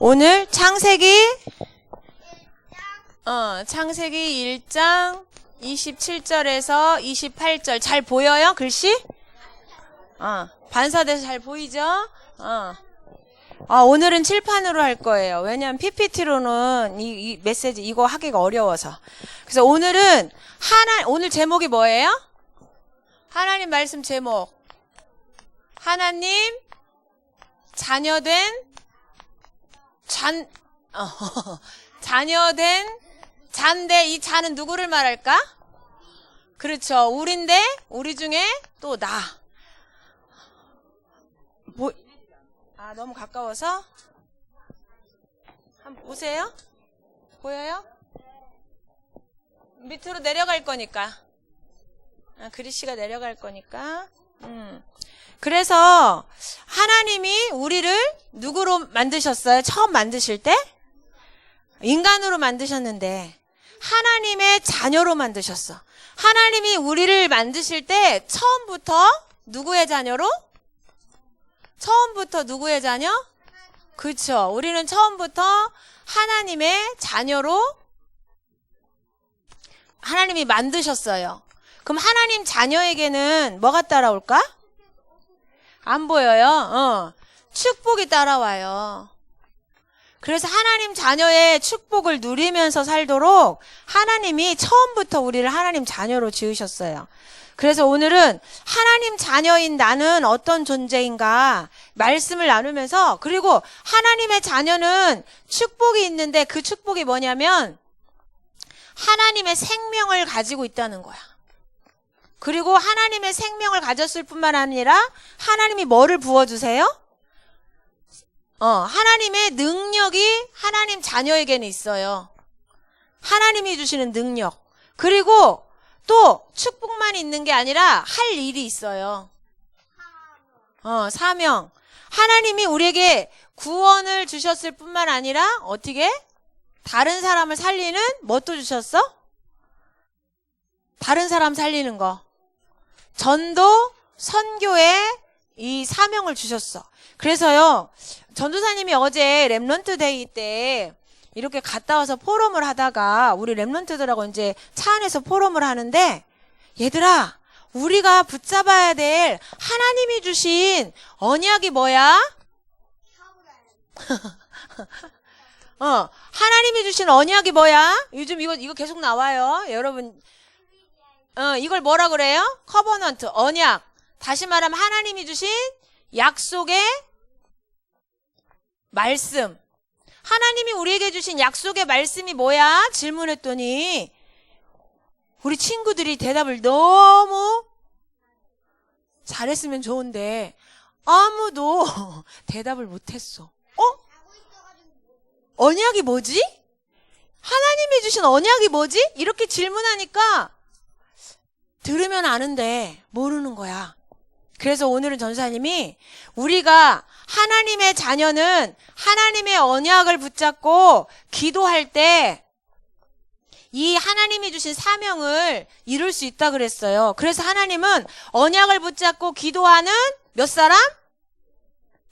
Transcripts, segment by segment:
오늘 창세기 1장 27절에서 28절 잘 보여요? 글씨? 반사돼서 잘 보이죠? 오늘은 칠판으로 할 거예요. 왜냐면 PPT로는 이 메시지 이거 하기가 어려워서. 그래서 오늘은 오늘 제목이 뭐예요? 하나님 말씀 제목. 하나님 자녀된 잔데 이 자는 누구를 말할까? 그렇죠. 우리인데 우리 중에 또 나. 너무 가까워서 한번 보세요. 보여요? 밑으로 내려갈 거니까. 그리씨가 내려갈 거니까. 그래서 하나님이 우리를 누구로 만드셨어요? 처음 만드실 때? 인간으로 만드셨는데 하나님의 자녀로 만드셨어. 하나님이 우리를 만드실 때 처음부터 누구의 자녀로? 처음부터 누구의 자녀? 그렇죠. 우리는 처음부터 하나님의 자녀로 하나님이 만드셨어요. 그럼 하나님 자녀에게는 뭐가 따라올까? 안 보여요. 축복이 따라와요. 그래서 하나님 자녀의 축복을 누리면서 살도록 하나님이 처음부터 우리를 하나님 자녀로 지으셨어요. 그래서 오늘은 하나님 자녀인 나는 어떤 존재인가 말씀을 나누면서, 그리고 하나님의 자녀는 축복이 있는데 그 축복이 뭐냐면 하나님의 생명을 가지고 있다는 거야. 그리고 하나님의 생명을 가졌을 뿐만 아니라 하나님이 뭐를 부어주세요? 하나님의 능력이 하나님 자녀에게는 있어요. 하나님이 주시는 능력. 그리고 또 축복만 있는 게 아니라 할 일이 있어요. 사명. 하나님이 우리에게 구원을 주셨을 뿐만 아니라 어떻게? 다른 사람을 살리는 뭣도 주셨어? 다른 사람 살리는 거. 전도, 선교에 이 사명을 주셨어. 그래서요, 전도사님이 어제 렘넌트 데이 때 이렇게 갔다 와서 포럼을 하다가 우리 렘넌트들하고 이제 차 안에서 포럼을 하는데, 얘들아, 우리가 붙잡아야 될 하나님이 주신 언약이 뭐야? 하나님이 주신 언약이 뭐야? 요즘 이거 계속 나와요. 여러분, 이걸 뭐라 그래요? 커버넌트, 언약. 다시 말하면 하나님이 주신 약속의 말씀. 하나님이 우리에게 주신 약속의 말씀이 뭐야? 질문했더니 우리 친구들이 대답을 너무 잘했으면 좋은데 아무도 대답을 못했어. 언약이 뭐지? 하나님이 주신 언약이 뭐지? 이렇게 질문하니까 들으면 아는데 모르는 거야. 그래서 오늘은 전사님이 우리가 하나님의 자녀는 하나님의 언약을 붙잡고 기도할 때 이 하나님이 주신 사명을 이룰 수 있다 그랬어요. 그래서 하나님은 언약을 붙잡고 기도하는 몇 사람?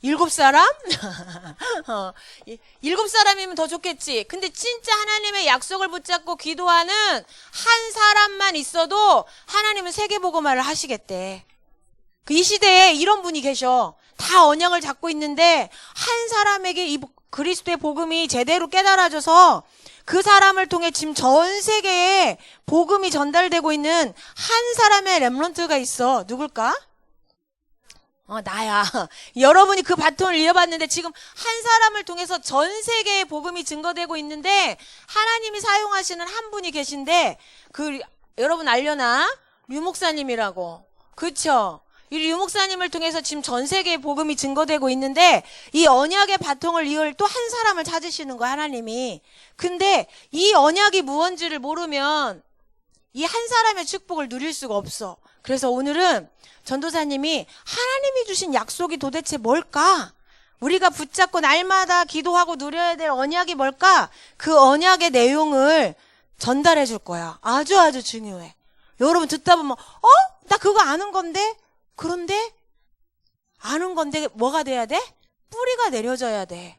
7사람? 7사람이면 더 좋겠지. 근데 진짜 하나님의 약속을 붙잡고 기도하는 한 사람만 있어도 하나님은 세계복음화를 하시겠대. 이 시대에 이런 분이 계셔. 다 언약을 잡고 있는데 한 사람에게 이 그리스도의 복음이 제대로 깨달아져서 그 사람을 통해 지금 전 세계에 복음이 전달되고 있는 한 사람의 렘넌트가 있어. 누굴까? 나야. 여러분이 그 바톤을 이어봤는데 지금 한 사람을 통해서 전 세계에 복음이 증거되고 있는데 하나님이 사용하시는 한 분이 계신데, 여러분 알려나? 류 목사님이라고. 그쵸? 이 류 목사님을 통해서 지금 전 세계에 복음이 증거되고 있는데 이 언약의 바통을 이을 또 한 사람을 찾으시는 거야, 하나님이. 근데 이 언약이 무언지를 모르면 이 한 사람의 축복을 누릴 수가 없어. 그래서 오늘은 전도사님이 하나님이 주신 약속이 도대체 뭘까? 우리가 붙잡고 날마다 기도하고 누려야 될 언약이 뭘까? 그 언약의 내용을 전달해 줄 거야. 아주 중요해. 여러분 듣다 보면 나 그거 아는 건데? 그런데 아는 건데 뭐가 돼야 돼? 뿌리가 내려져야 돼.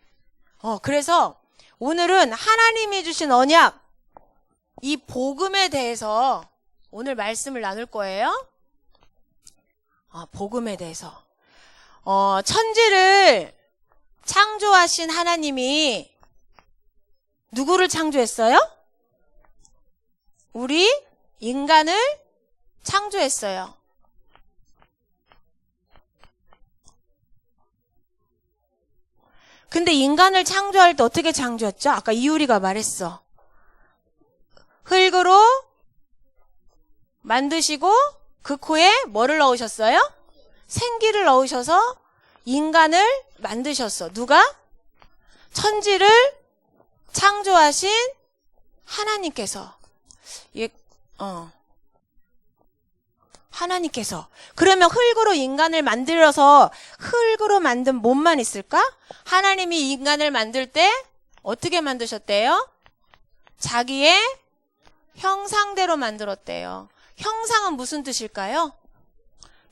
그래서 오늘은 하나님이 주신 언약, 이 복음에 대해서 오늘 말씀을 나눌 거예요. 복음에 대해서. 천지를 창조하신 하나님이 누구를 창조했어요? 우리 인간을 창조했어요. 근데 인간을 창조할 때 어떻게 창조했죠? 아까 이유리가 말했어. 흙으로 만드시고 그 코에 뭐를 넣으셨어요? 생기를 넣으셔서 인간을 만드셨어. 누가? 천지를 창조하신 하나님께서. 하나님께서. 그러면 흙으로 인간을 만들어서 흙으로 만든 몸만 있을까? 하나님이 인간을 만들 때 어떻게 만드셨대요? 자기의 형상대로 만들었대요. 형상은 무슨 뜻일까요?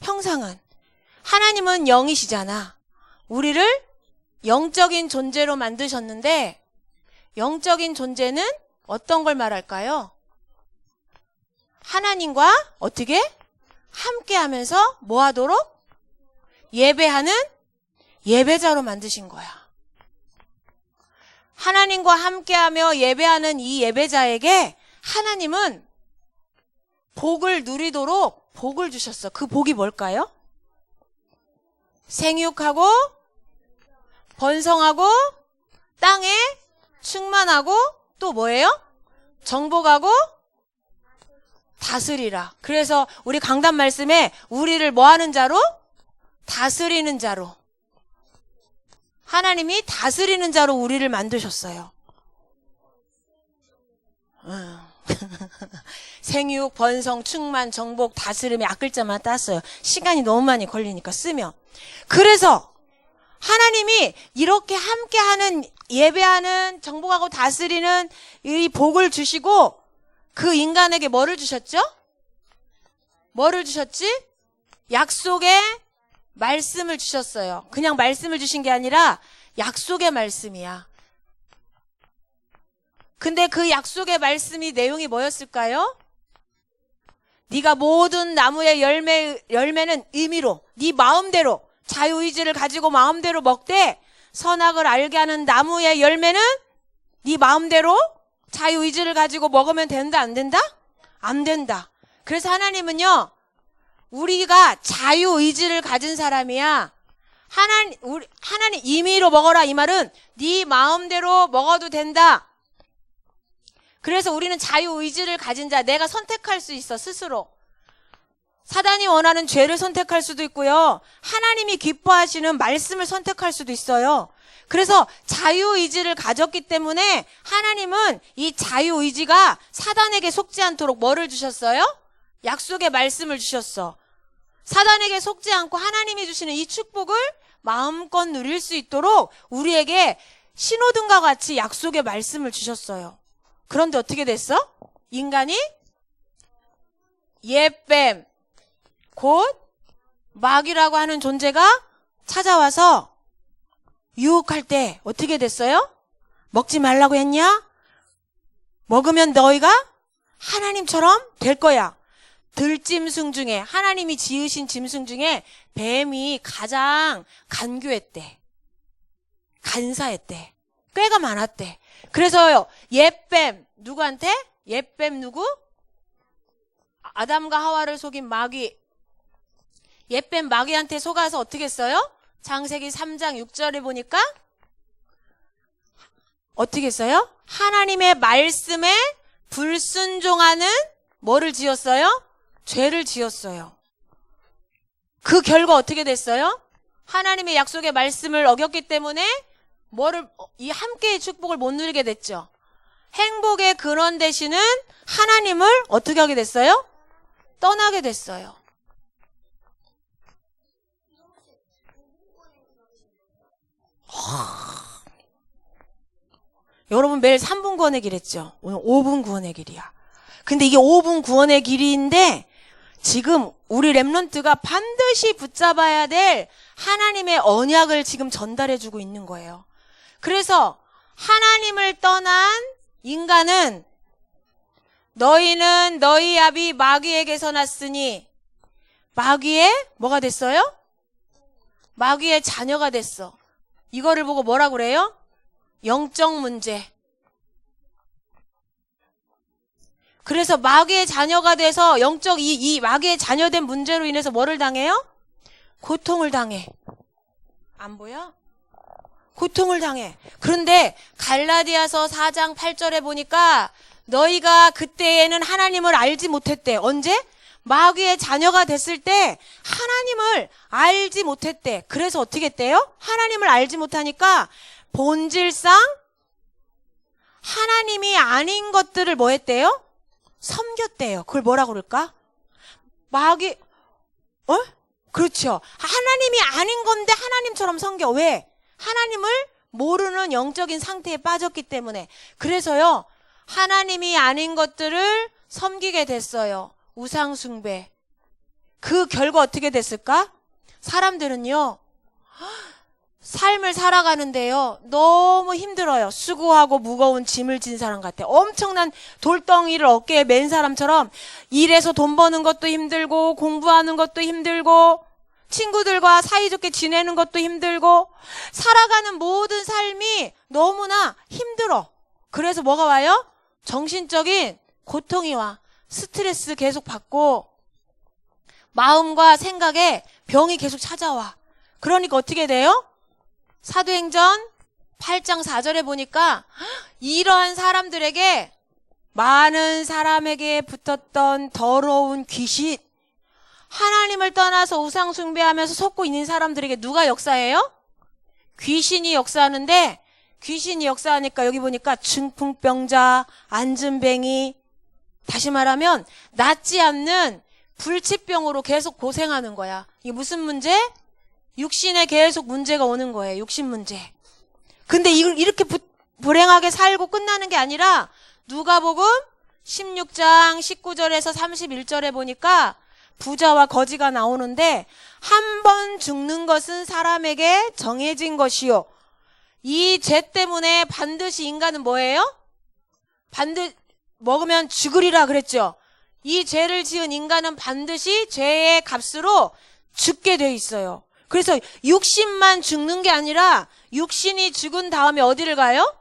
형상은 하나님은 영이시잖아. 우리를 영적인 존재로 만드셨는데 영적인 존재는 어떤 걸 말할까요? 하나님과 어떻게? 함께하면서 뭐 하도록? 예배하는 예배자로 만드신 거야. 하나님과 함께하며 예배하는 이 예배자에게 하나님은 복을 누리도록 복을 주셨어. 그 복이 뭘까요? 생육하고 번성하고 땅에 충만하고 또 뭐예요? 정복하고 다스리라. 그래서 우리 강단 말씀에 우리를 뭐 하는 자로? 다스리는 자로. 하나님이 다스리는 자로 우리를 만드셨어요. 생육, 번성, 충만, 정복, 다스림의 앞글자만 땄어요. 시간이 너무 많이 걸리니까 쓰면. 그래서 하나님이 이렇게 함께하는 예배하는 정복하고 다스리는 이 복을 주시고 그 인간에게 뭐를 주셨죠? 뭐를 주셨지? 약속의 말씀을 주셨어요. 그냥 말씀을 주신 게 아니라 약속의 말씀이야. 근데 그 약속의 말씀이 내용이 뭐였을까요? 네가 모든 나무의 열매는 의미로 네 마음대로 자유의지를 가지고 마음대로 먹되 선악을 알게 하는 나무의 열매는 네 마음대로 자유의지를 가지고 먹으면 된다, 안 된다? 안 된다. 그래서 하나님은요, 우리가 자유의지를 가진 사람이야. 하나님 임의로 먹어라 이 말은 네 마음대로 먹어도 된다. 그래서 우리는 자유의지를 가진 자, 내가 선택할 수 있어 스스로. 사단이 원하는 죄를 선택할 수도 있고요. 하나님이 기뻐하시는 말씀을 선택할 수도 있어요. 그래서 자유의지를 가졌기 때문에 하나님은 이 자유의지가 사단에게 속지 않도록 뭐를 주셨어요? 약속의 말씀을 주셨어. 사단에게 속지 않고 하나님이 주시는 이 축복을 마음껏 누릴 수 있도록 우리에게 신호등과 같이 약속의 말씀을 주셨어요. 그런데 어떻게 됐어? 인간이 예뱀, 곧 마귀라고 하는 존재가 찾아와서 유혹할 때 어떻게 됐어요? 먹지 말라고 했냐? 먹으면 너희가 하나님처럼 될 거야. 들짐승 중에 하나님이 지으신 짐승 중에 뱀이 가장 간교했대. 간사했대. 꾀가 많았대. 그래서 옛뱀 누구한테? 옛뱀 누구? 아담과 하와를 속인 마귀. 옛뱀 마귀한테 속아서 어떻게 했어요? 창세기 3장 6절에 보니까 어떻게 했어요? 하나님의 말씀에 불순종하는 뭐를 지었어요? 죄를 지었어요. 그 결과 어떻게 됐어요? 하나님의 약속의 말씀을 어겼기 때문에 이 함께의 축복을 못 누리게 됐죠. 행복의 근원 되시는 하나님을 어떻게 하게 됐어요? 떠나게 됐어요. 여러분 매일 3분 구원의 길 했죠? 오늘 5분 구원의 길이야. 근데 이게 5분 구원의 길인데 지금 우리 렘넌트가 반드시 붙잡아야 될 하나님의 언약을 지금 전달해주고 있는 거예요. 그래서 하나님을 떠난 인간은 너희는 너희 아비 마귀에게서 났으니 마귀의 뭐가 됐어요? 마귀의 자녀가 됐어. 이거를 보고 뭐라 그래요? 영적 문제. 그래서 마귀의 자녀가 돼서 영적 이 마귀의 자녀된 문제로 인해서 뭐를 당해요? 고통을 당해. 안 보여? 고통을 당해. 그런데 갈라디아서 4장 8절에 보니까 너희가 그때에는 하나님을 알지 못했대. 언제? 마귀의 자녀가 됐을 때 하나님을 알지 못했대. 그래서 어떻게 했대요? 하나님을 알지 못하니까 본질상 하나님이 아닌 것들을 뭐 했대요? 섬겼대요. 그걸 뭐라 그럴까? 마귀, 그렇죠. 하나님이 아닌 건데 하나님처럼 섬겨. 왜? 하나님을 모르는 영적인 상태에 빠졌기 때문에. 그래서요, 하나님이 아닌 것들을 섬기게 됐어요. 우상숭배. 그 결과 어떻게 됐을까? 사람들은요, 삶을 살아가는데요, 너무 힘들어요. 수고하고 무거운 짐을 진 사람 같아. 엄청난 돌덩이를 어깨에 맨 사람처럼 일해서 돈 버는 것도 힘들고, 공부하는 것도 힘들고, 친구들과 사이좋게 지내는 것도 힘들고, 살아가는 모든 삶이 너무나 힘들어. 그래서 뭐가 와요? 정신적인 고통이 와. 스트레스 계속 받고 마음과 생각에 병이 계속 찾아와. 그러니까 어떻게 돼요? 사도행전 8장 4절에 보니까 이러한 사람들에게 많은 사람에게 붙었던 더러운 귀신, 하나님을 떠나서 우상 숭배하면서 속고 있는 사람들에게 누가 역사해요? 귀신이 역사하는데, 귀신이 역사하니까 여기 보니까 중풍병자, 안진뱅이, 다시 말하면 낫지 않는 불치병으로 계속 고생하는 거야. 이게 무슨 문제? 육신에 계속 문제가 오는 거예요. 육신 문제. 근데 이걸 이렇게 불행하게 살고 끝나는 게 아니라 누가복음 16장 19절에서 31절에 보니까 부자와 거지가 나오는데, 한 번 죽는 것은 사람에게 정해진 것이요, 이 죄 때문에 반드시 인간은 뭐예요? 먹으면 죽으리라 그랬죠. 이 죄를 지은 인간은 반드시 죄의 값으로 죽게 돼 있어요. 그래서 육신만 죽는 게 아니라 육신이 죽은 다음에 어디를 가요?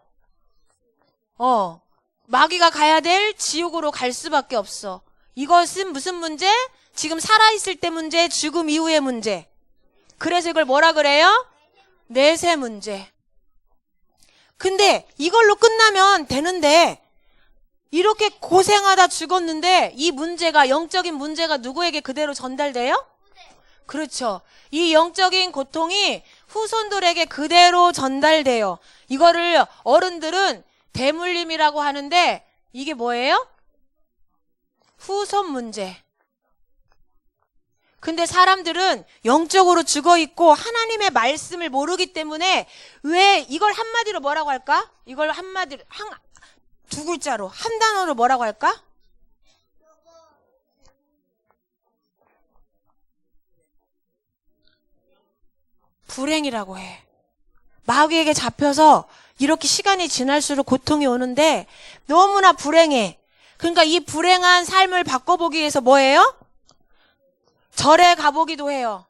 마귀가 가야 될 지옥으로 갈 수밖에 없어. 이것은 무슨 문제? 지금 살아있을 때 문제, 죽음 이후의 문제. 그래서 이걸 뭐라 그래요? 내세 문제. 근데 이걸로 끝나면 되는데, 이렇게 고생하다 죽었는데 이 문제가, 영적인 문제가 누구에게 그대로 전달돼요? 그렇죠. 이 영적인 고통이 후손들에게 그대로 전달돼요. 이거를 어른들은 대물림이라고 하는데, 이게 뭐예요? 후손 문제. 근데 사람들은 영적으로 죽어있고 하나님의 말씀을 모르기 때문에, 왜 이걸 한마디로 뭐라고 할까? 이걸 한마디로, 두 글자로, 한 단어로 뭐라고 할까? 불행이라고 해. 마귀에게 잡혀서 이렇게 시간이 지날수록 고통이 오는데 너무나 불행해. 그러니까 이 불행한 삶을 바꿔보기 위해서 뭐예요? 절에 가보기도 해요.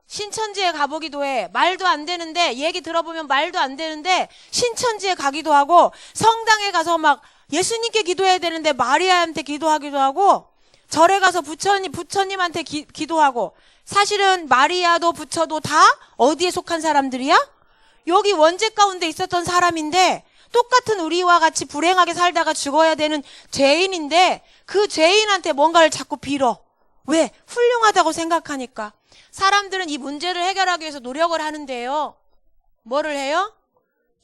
신천지에 가보기도 해. 말도 안 되는데, 얘기 들어보면 말도 안 되는데 신천지에 가기도 하고, 성당에 가서 막 예수님께 기도해야 되는데 마리아한테 기도하기도 하고, 절에 가서 부처님한테 기도하고. 사실은 마리아도 부처도 다 어디에 속한 사람들이야? 여기 원죄 가운데 있었던 사람인데, 똑같은 우리와 같이 불행하게 살다가 죽어야 되는 죄인인데 그 죄인한테 뭔가를 자꾸 빌어. 왜? 훌륭하다고 생각하니까. 사람들은 이 문제를 해결하기 위해서 노력을 하는데요, 뭐를 해요?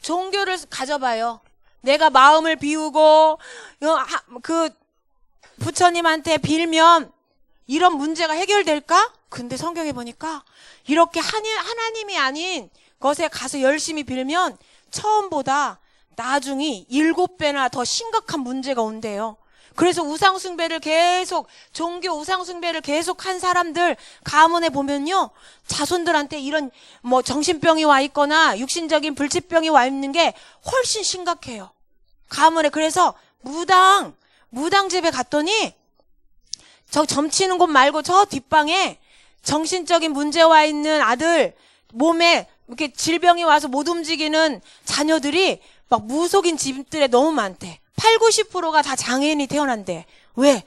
종교를 가져봐요. 내가 마음을 비우고 그 부처님한테 빌면 이런 문제가 해결될까? 근데 성경에 보니까 이렇게 하나님이 아닌 것에 가서 열심히 빌면 처음보다 나중이 7배나 더 심각한 문제가 온대요. 그래서 우상숭배를 계속, 종교 우상숭배를 계속 한 사람들 가문에 보면요, 자손들한테 이런 뭐 정신병이 와 있거나 육신적인 불치병이 와 있는 게 훨씬 심각해요. 가문에. 그래서 무당집에 갔더니 저 점치는 곳 말고 저 뒷방에 정신적인 문제 와 있는 아들, 몸에 이렇게 질병이 와서 못 움직이는 자녀들이 막 무속인 집들에 너무 많대. 80, 90%가 다 장애인이 태어난대. 왜?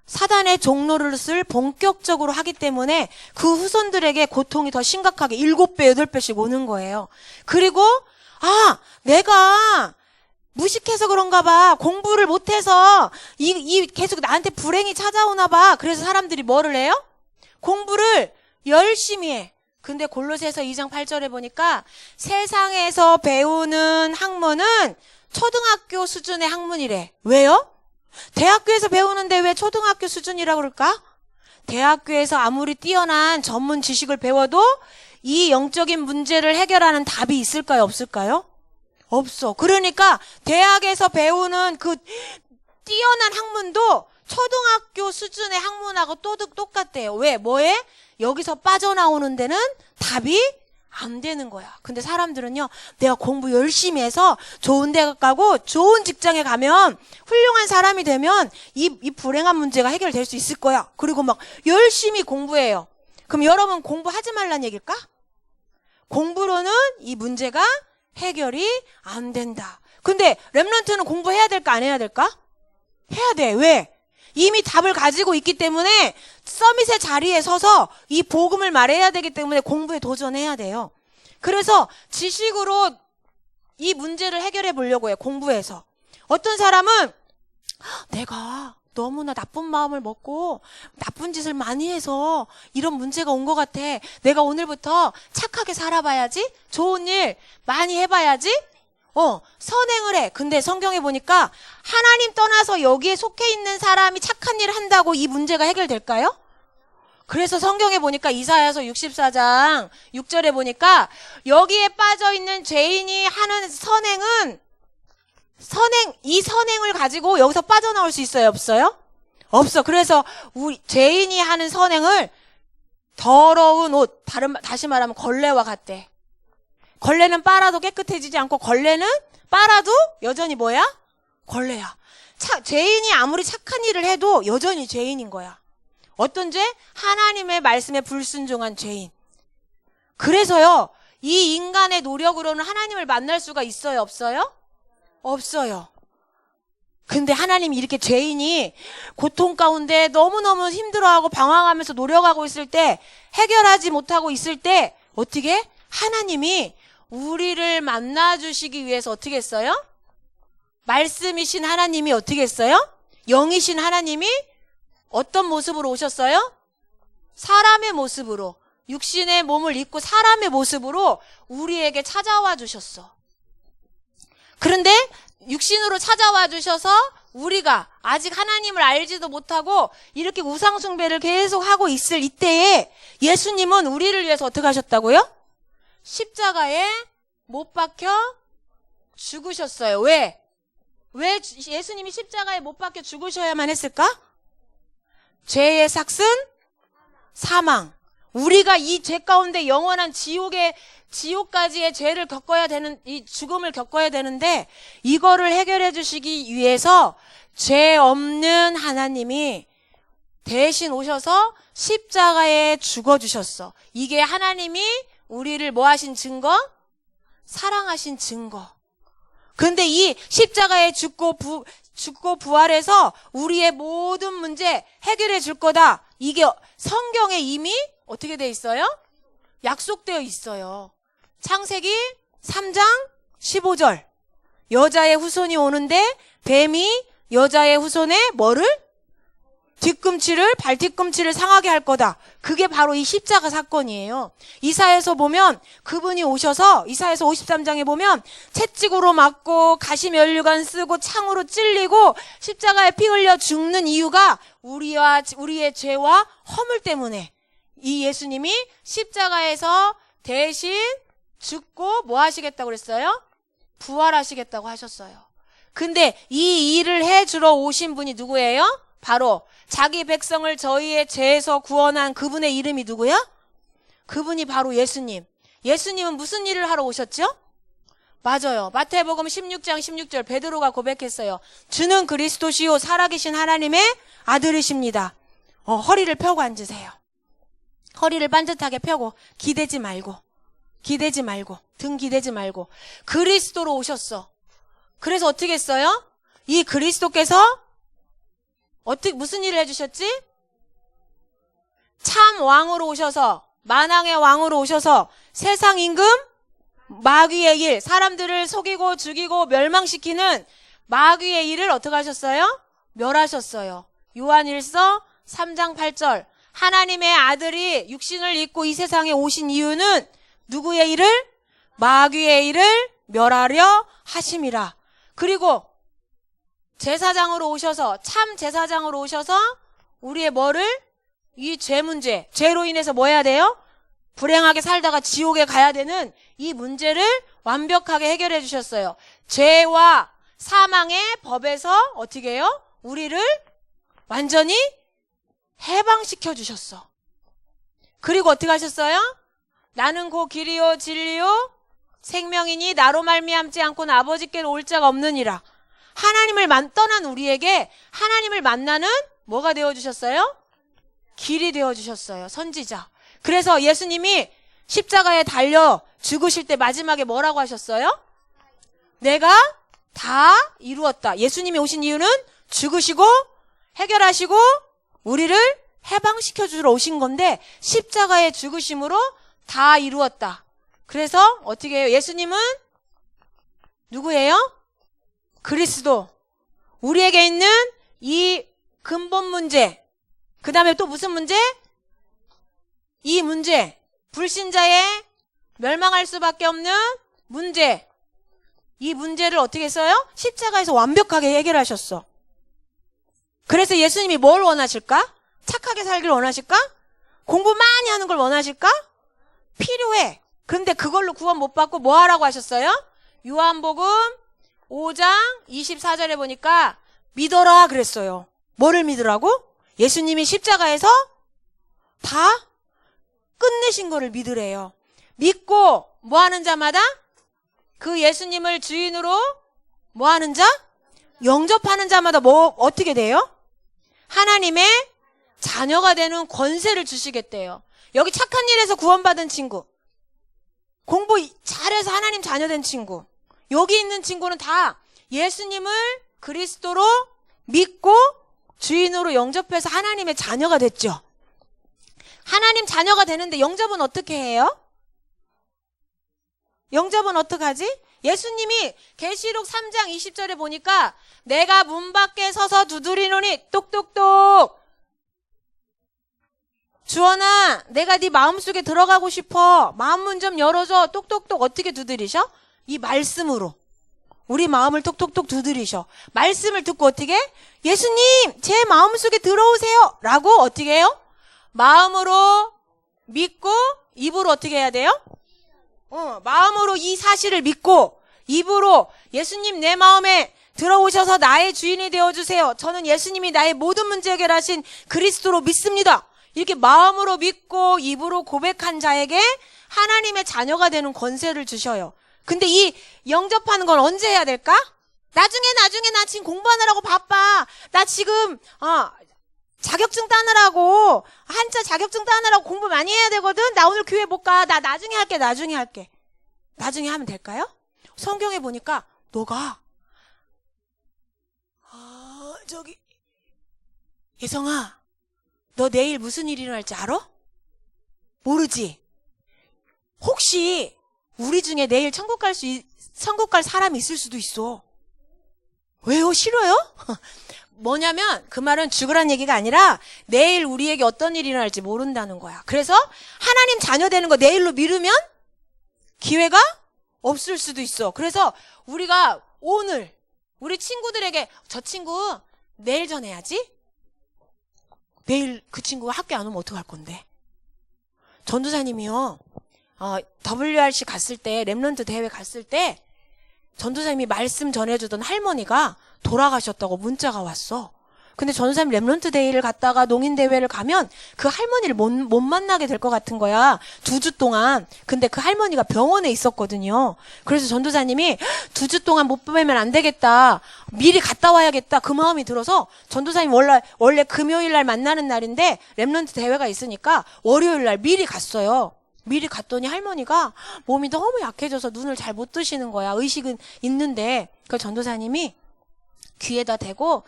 사단의 종노릇을 본격적으로 하기 때문에 그 후손들에게 고통이 더 심각하게 7배, 8배씩 오는 거예요. 그리고 내가 무식해서 그런가 봐. 공부를 못해서 계속 나한테 불행이 찾아오나 봐. 그래서 사람들이 뭐를 해요? 공부를 열심히 해. 근데 골로새서 2장 8절에 보니까 세상에서 배우는 학문은 초등학교 수준의 학문이래. 왜요? 대학교에서 배우는데 왜 초등학교 수준이라고 그럴까? 대학교에서 아무리 뛰어난 전문 지식을 배워도 이 영적인 문제를 해결하는 답이 있을까요? 없을까요? 없어. 그러니까 대학에서 배우는 그 뛰어난 학문도 초등학교 수준의 학문하고 똑같대요. 왜? 뭐에? 여기서 빠져나오는 데는 답이 안 되는 거야. 근데 사람들은요, 내가 공부 열심히 해서 좋은 대학 가고 좋은 직장에 가면 훌륭한 사람이 되면 이 불행한 문제가 해결될 수 있을 거야. 그리고 막 열심히 공부해요. 그럼 여러분 공부하지 말란 얘기일까? 공부로는 이 문제가 해결이 안 된다. 근데 렘넌트는 공부해야 될까 안 해야 될까? 해야 돼. 왜? 이미 답을 가지고 있기 때문에 서밋의 자리에 서서 이 복음을 말해야 되기 때문에 공부에 도전해야 돼요. 그래서 지식으로 이 문제를 해결해 보려고 해요. 공부해서. 어떤 사람은 내가 너무나 나쁜 마음을 먹고 나쁜 짓을 많이 해서 이런 문제가 온 것 같아. 내가 오늘부터 착하게 살아봐야지. 좋은 일 많이 해봐야지. 선행을 해. 근데 성경에 보니까 하나님 떠나서 여기에 속해 있는 사람이 착한 일을 한다고 이 문제가 해결될까요? 그래서 성경에 보니까 이사야서 64장 6절에 보니까 여기에 빠져있는 죄인이 하는 이 선행을 가지고 여기서 빠져나올 수 있어요? 없어요? 없어. 그래서 죄인이 하는 선행을 더러운 옷, 다시 말하면 걸레와 같대. 걸레는 빨아도 깨끗해지지 않고 걸레는 빨아도 여전히 뭐야? 걸레야. 죄인이 아무리 착한 일을 해도 여전히 죄인인 거야. 어떤 죄? 하나님의 말씀에 불순종한 죄인. 그래서요, 이 인간의 노력으로는 하나님을 만날 수가 있어요? 없어요? 없어요. 근데 하나님이 이렇게 죄인이 고통 가운데 너무너무 힘들어하고 방황하면서 노력하고 있을 때, 해결하지 못하고 있을 때 어떻게? 하나님이 우리를 만나주시기 위해서 어떻게 했어요? 말씀이신 하나님이 어떻게 했어요? 영이신 하나님이 어떤 모습으로 오셨어요? 사람의 모습으로, 육신의 몸을 입고 사람의 모습으로 우리에게 찾아와 주셨어. 그런데 육신으로 찾아와 주셔서 우리가 아직 하나님을 알지도 못하고 이렇게 우상숭배를 계속 하고 있을 이때에 예수님은 우리를 위해서 어떻게 하셨다고요? 십자가에 못 박혀 죽으셨어요. 왜? 왜 예수님이 십자가에 못 박혀 죽으셔야만 했을까? 죄의 삭은 사망. 우리가 이 죄 가운데 영원한 지옥까지의 죄를 겪어야 되는, 이 죽음을 겪어야 되는데, 이거를 해결해 주시기 위해서 죄 없는 하나님이 대신 오셔서 십자가에 죽어 주셨어. 이게 하나님이 우리를 뭐 하신 증거? 사랑하신 증거. 근데 이 십자가에 죽고 부활해서 우리의 모든 문제 해결해 줄 거다. 이게 성경에 이미 어떻게 돼 있어요? 약속되어 있어요. 창세기 3장 15절. 여자의 후손이 오는데 뱀이 여자의 후손의 뭐를? 발뒤꿈치를 상하게 할 거다. 그게 바로 이 십자가 사건이에요. 이사야서 보면 그분이 오셔서 이사야서 53장에 보면 채찍으로 맞고 가시면류관 쓰고 창으로 찔리고 십자가에 피 흘려 죽는 이유가 우리의 죄와 허물 때문에 이 예수님이 십자가에서 대신 죽고 뭐 하시겠다고 그랬어요? 부활하시겠다고 하셨어요. 근데 이 일을 해주러 오신 분이 누구예요? 바로 자기 백성을 저희의 죄에서 구원한 그분의 이름이 누구야? 그분이 바로 예수님. 예수님은 무슨 일을 하러 오셨죠? 맞아요. 마태복음 16장 16절 베드로가 고백했어요. 주는 그리스도시요 살아계신 하나님의 아들이십니다. 허리를 펴고 앉으세요. 허리를 반듯하게 펴고 기대지 말고 등 기대지 말고 그리스도로 오셨어. 그래서 어떻게 했어요? 이 그리스도께서 무슨 일을 해주셨지? 참 왕으로 오셔서 만왕의 왕으로 오셔서 세상 임금 마귀의 일, 사람들을 속이고 죽이고 멸망시키는 마귀의 일을 어떻게 하셨어요? 멸하셨어요. 요한일서 3장 8절 하나님의 아들이 육신을 입고 이 세상에 오신 이유는 누구의 일을? 마귀의 일을 멸하려 하심이라. 그리고 제사장으로 오셔서 참 제사장으로 오셔서 우리의 뭐를? 이 죄 문제, 죄로 인해서 뭐 해야 돼요? 불행하게 살다가 지옥에 가야 되는 이 문제를 완벽하게 해결해 주셨어요. 죄와 사망의 법에서 어떻게 해요? 우리를 완전히 해방시켜 주셨어. 그리고 어떻게 하셨어요? 나는 곧 길이요 진리요 생명이니 나로 말미암지 않고는 아버지께로 올 자가 없느니라. 하나님을 떠난 우리에게 하나님을 만나는 뭐가 되어주셨어요? 길이 되어주셨어요. 선지자. 그래서 예수님이 십자가에 달려 죽으실 때 마지막에 뭐라고 하셨어요? 내가 다 이루었다. 예수님이 오신 이유는 죽으시고 해결하시고 우리를 해방시켜 주러 오신 건데 십자가의 죽으심으로 다 이루었다. 그래서 어떻게 해요? 예수님은 누구예요? 그리스도. 우리에게 있는 이 근본 문제, 그 다음에 또 무슨 문제? 이 문제, 불신자의 멸망할 수밖에 없는 문제, 이 문제를 어떻게 했어요? 십자가에서 완벽하게 해결하셨어. 그래서 예수님이 뭘 원하실까? 착하게 살기를 원하실까? 공부 많이 하는 걸 원하실까? 필요해. 근데 그걸로 구원 못 받고 뭐 하라고 하셨어요? 요한복음 5장 24절에 보니까 믿어라 그랬어요. 뭐를 믿으라고? 예수님이 십자가에서 다 끝내신 거를 믿으래요. 믿고 뭐 하는 자마다 그 예수님을 주인으로 뭐 하는 자? 영접하는 자마다 뭐 어떻게 돼요? 하나님의 자녀가 되는 권세를 주시겠대요. 여기 착한 일에서 구원받은 친구, 공부 잘해서 하나님 자녀 된 친구, 여기 있는 친구는 다 예수님을 그리스도로 믿고 주인으로 영접해서 하나님의 자녀가 됐죠. 하나님 자녀가 되는데 영접은 어떻게 해요? 영접은 어떻게 하지? 예수님이 계시록 3장 20절에 보니까 내가 문 밖에 서서 두드리노니 똑똑똑 주원아 내가 네 마음속에 들어가고 싶어. 마음 문 좀 열어줘. 똑똑똑 어떻게 두드리셔? 이 말씀으로 우리 마음을 똑똑똑 두드리셔. 말씀을 듣고 어떻게? 예수님 제 마음속에 들어오세요 라고 어떻게 해요? 마음으로 믿고 입으로 어떻게 해야 돼요? 마음으로 이 사실을 믿고 입으로 예수님 내 마음에 들어오셔서 나의 주인이 되어주세요. 저는 예수님이 나의 모든 문제 해결하신 그리스도로 믿습니다. 이렇게 마음으로 믿고 입으로 고백한 자에게 하나님의 자녀가 되는 권세를 주셔요. 근데 이 영접하는 건 언제 해야 될까? 나중에 나 지금 공부하느라고 바빠. 나 지금 자격증 따느라고 한자 자격증 따느라고 공부 많이 해야 되거든. 나 오늘 교회 못 가. 나 나중에 할게. 나중에 하면 될까요? 성경에 보니까 너가 저기 예성아 너 내일 무슨 일이 일어날지 알아? 모르지? 혹시 우리 중에 내일 천국 갈 사람이 있을 수도 있어. 왜요? 싫어요? 뭐냐면 그 말은 죽으란 얘기가 아니라 내일 우리에게 어떤 일이 일어날지 모른다는 거야. 그래서 하나님 자녀 되는 거 내일로 미루면 기회가 없을 수도 있어. 그래서 우리가 오늘 우리 친구들에게 저 친구 내일 전해야지. 내일 그 친구가 학교 안 오면 어떡할 건데? 전도사님이요. WRC 갔을 때 렘넌트 대회 갔을 때 전도사님이 말씀 전해주던 할머니가 돌아가셨다고 문자가 왔어. 근데 전도사님 렘넌트 데이를 갔다가 농인대회를 가면 그 할머니를 못 만나게 될 것 같은 거야. 2주 동안. 근데 그 할머니가 병원에 있었거든요. 그래서 전도사님이 2주 동안 못 뵈면 안 되겠다. 미리 갔다 와야겠다. 그 마음이 들어서 전도사님 원래 금요일 날 만나는 날인데 렘넌트 대회가 있으니까 월요일 날 미리 갔어요. 미리 갔더니 할머니가 몸이 너무 약해져서 눈을 잘 못 뜨시는 거야. 의식은 있는데. 그 전도사님이 귀에다 대고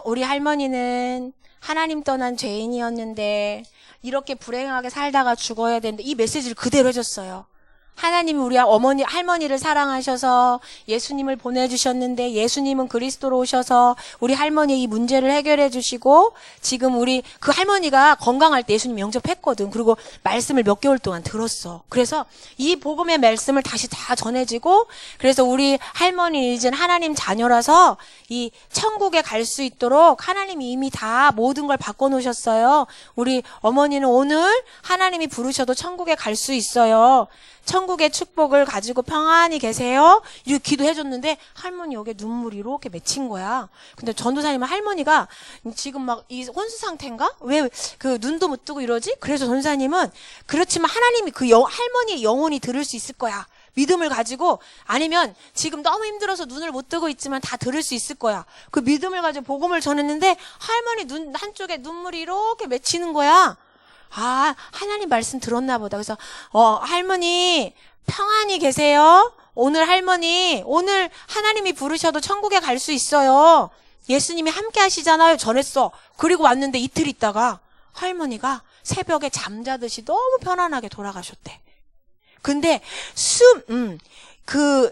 우리 할머니는 하나님 떠난 죄인이었는데 이렇게 불행하게 살다가 죽어야 되는데 이 메시지를 그대로 해줬어요. 하나님이 우리 할머니를 사랑하셔서 예수님을 보내주셨는데 예수님은 그리스도로 오셔서 우리 할머니의 이 문제를 해결해 주시고 지금 우리 그 할머니가 건강할 때 예수님 영접했거든. 그리고 말씀을 몇 개월 동안 들었어. 그래서 이 복음의 말씀을 다시 다 전해지고 그래서 우리 할머니 이제는 하나님 자녀라서 이 천국에 갈 수 있도록 하나님이 이미 다 모든 걸 바꿔놓으셨어요. 우리 어머니는 오늘 하나님이 부르셔도 천국에 갈 수 있어요. 천국의 축복을 가지고 평안히 계세요. 이렇게 기도해줬는데 할머니 여기에 눈물이 이렇게 맺힌 거야. 근데 전도사님은 할머니가 지금 막 이 혼수 상태인가? 왜 그 눈도 못 뜨고 이러지? 그래서 전도사님은 그렇지만 하나님이 그 할머니의 영혼이 들을 수 있을 거야. 믿음을 가지고 아니면 지금 너무 힘들어서 눈을 못 뜨고 있지만 다 들을 수 있을 거야. 그 믿음을 가지고 복음을 전했는데 할머니 눈 한쪽에 눈물이 이렇게 맺히는 거야. 아, 하나님 말씀 들었나 보다. 그래서 할머니 평안히 계세요. 오늘 하나님이 부르셔도 천국에 갈 수 있어요. 예수님이 함께 하시잖아요. 전했어. 그리고 왔는데 이틀 있다가 할머니가 새벽에 잠자듯이 너무 편안하게 돌아가셨대. 근데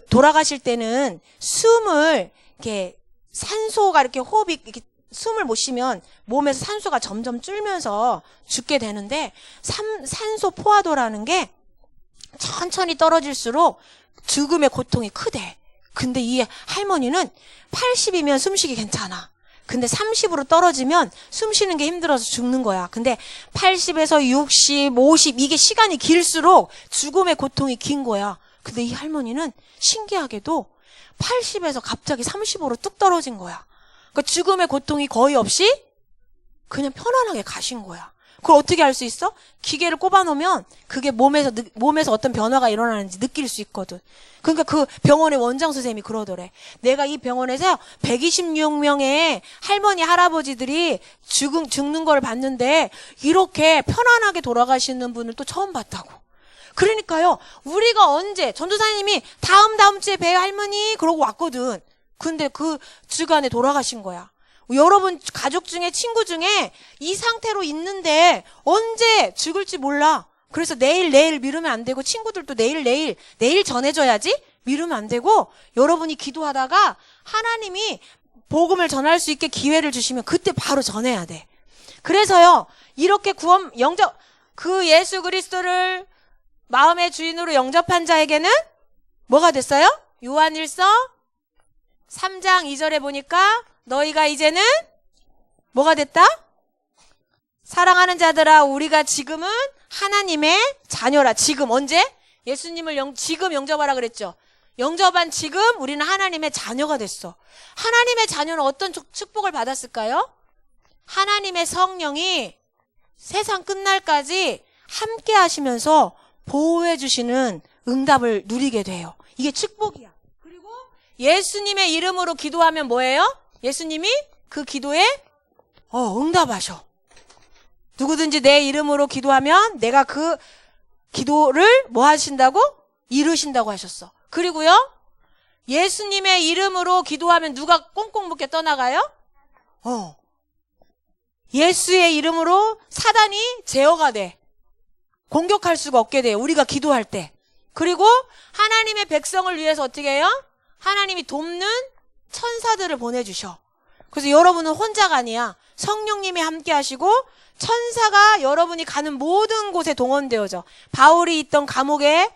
돌아가실 때는 숨을 이렇게 산소가 이렇게 호흡이 이렇게 숨을 못 쉬면 몸에서 산소가 점점 줄면서 죽게 되는데 산소 포화도라는 게 천천히 떨어질수록 죽음의 고통이 크대. 근데 이 할머니는 80이면 숨쉬기 괜찮아. 근데 30으로 떨어지면 숨 쉬는 게 힘들어서 죽는 거야. 근데 80에서 60, 50 이게 시간이 길수록 죽음의 고통이 긴 거야. 근데 이 할머니는 신기하게도 80에서 갑자기 30으로 뚝 떨어진 거야. 그러니까 죽음의 고통이 거의 없이 그냥 편안하게 가신 거야. 그걸 어떻게 알 수 있어? 기계를 꼽아놓으면 그게 몸에서 어떤 변화가 일어나는지 느낄 수 있거든. 그러니까 그 병원의 원장 선생님이 그러더래. 내가 이 병원에서 126명의 할머니, 할아버지들이 죽는 걸 봤는데 이렇게 편안하게 돌아가시는 분을 또 처음 봤다고. 그러니까요, 우리가 언제, 전도사님이 다음 주에 봬요, 할머니. 그러고 왔거든. 근데 그 주간에 돌아가신 거야. 여러분 가족 중에 친구 중에 이 상태로 있는데 언제 죽을지 몰라. 그래서 내일 미루면 안 되고 친구들도 내일 전해줘야지. 미루면 안 되고 여러분이 기도하다가 하나님이 복음을 전할 수 있게 기회를 주시면 그때 바로 전해야 돼. 그래서요, 이렇게 그 예수 그리스도를 마음의 주인으로 영접한 자에게는 뭐가 됐어요? 요한일서 3장 2절에 보니까 너희가 이제는 뭐가 됐다? 사랑하는 자들아, 우리가 지금은 하나님의 자녀라. 지금 언제? 예수님을 지금 영접하라 그랬죠. 영접한 지금 우리는 하나님의 자녀가 됐어. 하나님의 자녀는 어떤 축복을 받았을까요? 하나님의 성령이 세상 끝날까지 함께 하시면서 보호해 주시는 응답을 누리게 돼요. 이게 축복이야. 그리고 예수님의 이름으로 기도하면 뭐예요? 예수님이 그 기도에 응답하셔. 누구든지 내 이름으로 기도하면 내가 그 기도를 뭐 하신다고? 이루신다고 하셨어. 그리고요, 예수님의 이름으로 기도하면 누가 꽁꽁 묶여 떠나가요? 예수의 이름으로 사단이 제어가 돼. 공격할 수가 없게 돼요. 우리가 기도할 때. 그리고 하나님의 백성을 위해서 어떻게 해요? 하나님이 돕는 천사들을 보내주셔. 그래서 여러분은 혼자가 아니야. 성령님이 함께 하시고 천사가 여러분이 가는 모든 곳에 동원되어져. 바울이 있던 감옥에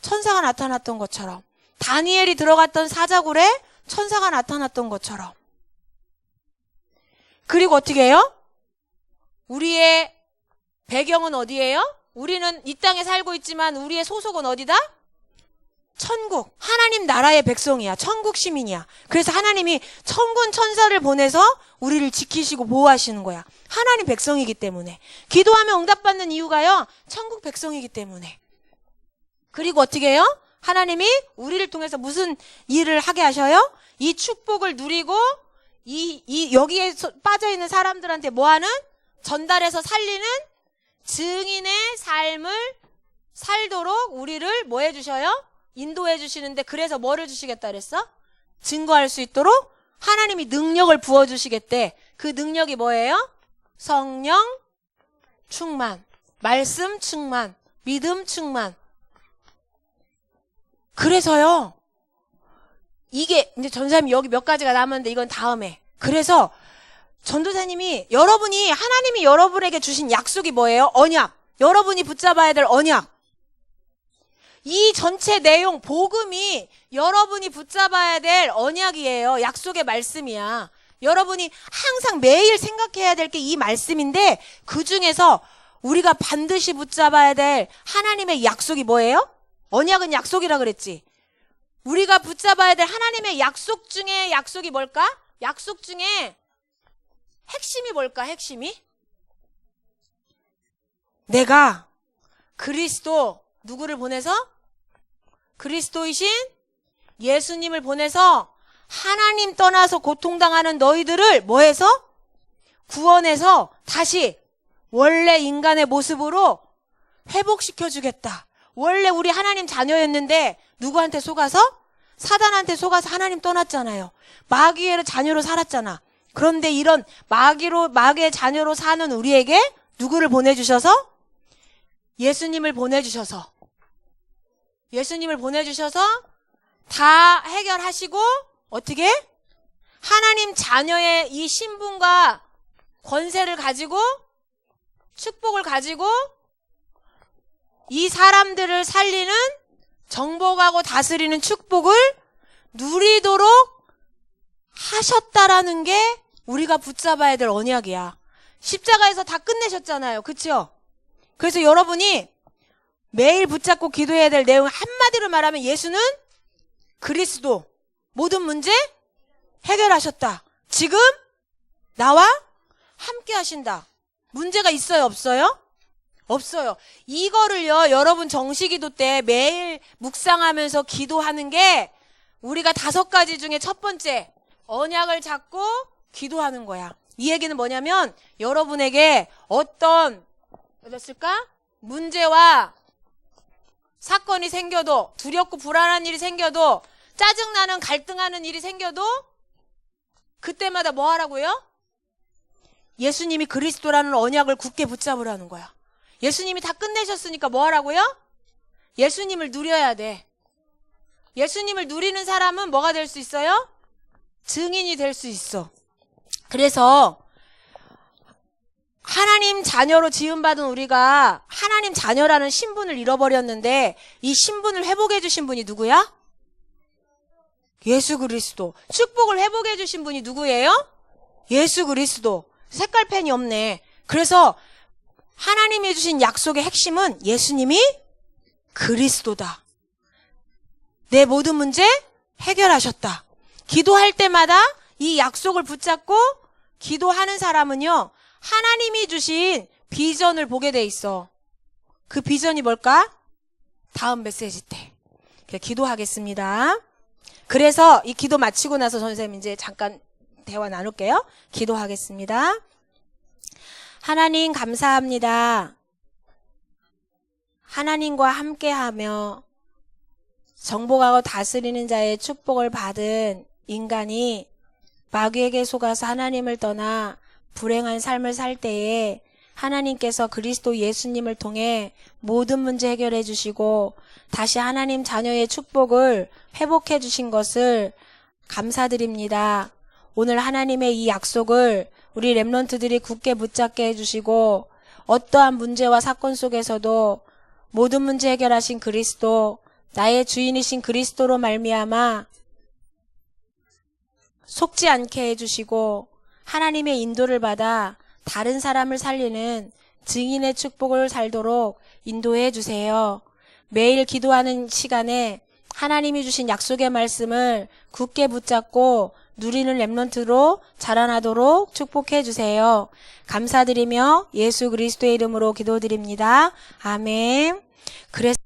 천사가 나타났던 것처럼, 다니엘이 들어갔던 사자굴에 천사가 나타났던 것처럼. 그리고 어떻게 해요? 우리의 배경은 어디예요? 우리는 이 땅에 살고 있지만 우리의 소속은 어디다? 천국, 하나님 나라의 백성이야. 천국 시민이야. 그래서 하나님이 천군 천사를 보내서 우리를 지키시고 보호하시는 거야. 하나님 백성이기 때문에. 기도하면 응답받는 이유가요, 천국 백성이기 때문에. 그리고 어떻게 해요? 하나님이 우리를 통해서 무슨 일을 하게 하셔요? 이 축복을 누리고 여기에 빠져있는 사람들한테 뭐하는? 전달해서 살리는 증인의 삶을 살도록 우리를 뭐 해주셔요? 인도해 주시는데, 그래서 뭐를 주시겠다 그랬어? 증거할 수 있도록 하나님이 능력을 부어주시겠대. 그 능력이 뭐예요? 성령 충만, 말씀 충만, 믿음 충만. 그래서요, 이게 이제 전사님 여기 몇 가지가 남았는데 이건 다음에. 그래서 전도사님이, 여러분이, 하나님이 여러분에게 주신 약속이 뭐예요? 언약. 여러분이 붙잡아야 될 언약. 이 전체 내용, 복음이 여러분이 붙잡아야 될 언약이에요. 약속의 말씀이야. 여러분이 항상 매일 생각해야 될 게 이 말씀인데, 그 중에서 우리가 반드시 붙잡아야 될 하나님의 약속이 뭐예요? 언약은 약속이라 그랬지. 우리가 붙잡아야 될 하나님의 약속 중에 약속이 뭘까? 약속 중에 핵심이 뭘까? 핵심이? 내가 그리스도, 누구를 보내서? 그리스도이신 예수님을 보내서 하나님 떠나서 고통당하는 너희들을 뭐해서? 구원해서 다시 원래 인간의 모습으로 회복시켜 주겠다. 원래 우리 하나님 자녀였는데 누구한테 속아서? 사단한테 속아서 하나님 떠났잖아요. 마귀의 자녀로 살았잖아. 그런데 이런 마귀의 자녀로 사는 우리에게 누구를 보내주셔서? 예수님을 보내주셔서 다 해결하시고, 어떻게? 하나님 자녀의 이 신분과 권세를 가지고, 축복을 가지고 이 사람들을 살리는, 정복하고 다스리는 축복을 누리도록 하셨다라는 게 우리가 붙잡아야 될 언약이야. 십자가에서 다 끝내셨잖아요. 그쵸? 그래서 여러분이 매일 붙잡고 기도해야 될 내용, 한마디로 말하면 예수는 그리스도, 모든 문제 해결하셨다. 지금 나와 함께 하신다. 문제가 있어요? 없어요? 없어요. 이거를요, 여러분 정시기도 때 매일 묵상하면서 기도하는 게 우리가 5가지 중에 첫 번째, 언약을 잡고 기도하는 거야. 이 얘기는 뭐냐면, 여러분에게 어떤 문제와 사건이 생겨도, 두렵고 불안한 일이 생겨도, 짜증나는 갈등하는 일이 생겨도 그때마다 뭐 하라고요? 예수님이 그리스도라는 언약을 굳게 붙잡으라는 거야. 예수님이 다 끝내셨으니까 뭐 하라고요? 예수님을 누려야 돼. 예수님을 누리는 사람은 뭐가 될 수 있어요? 증인이 될 수 있어. 그래서 하나님 자녀로 지음받은 우리가 하나님 자녀라는 신분을 잃어버렸는데, 이 신분을 회복해 주신 분이 누구야? 예수 그리스도. 축복을 회복해 주신 분이 누구예요? 예수 그리스도. 색깔펜이 없네. 그래서 하나님이 주신 약속의 핵심은 예수님이 그리스도다. 내 모든 문제 해결하셨다. 기도할 때마다 이 약속을 붙잡고 기도하는 사람은요, 하나님이 주신 비전을 보게 돼 있어. 그 비전이 뭘까? 다음 메시지 때 기도하겠습니다. 그래서 이 기도 마치고 나서 선생님 이제 잠깐 대화 나눌게요. 기도하겠습니다. 하나님 감사합니다. 하나님과 함께하며 정복하고 다스리는 자의 축복을 받은 인간이 마귀에게 속아서 하나님을 떠나 불행한 삶을 살 때에 하나님께서 그리스도 예수님을 통해 모든 문제 해결해 주시고 다시 하나님 자녀의 축복을 회복해 주신 것을 감사드립니다. 오늘 하나님의 이 약속을 우리 렘넌트들이 굳게 붙잡게 해주시고, 어떠한 문제와 사건 속에서도 모든 문제 해결하신 그리스도, 나의 주인이신 그리스도로 말미암아 속지 않게 해주시고 하나님의 인도를 받아 다른 사람을 살리는 증인의 축복을 살도록 인도해 주세요. 매일 기도하는 시간에 하나님이 주신 약속의 말씀을 굳게 붙잡고 누리는 렘넌트로 자라나도록 축복해 주세요. 감사드리며 예수 그리스도의 이름으로 기도드립니다. 아멘. 그래서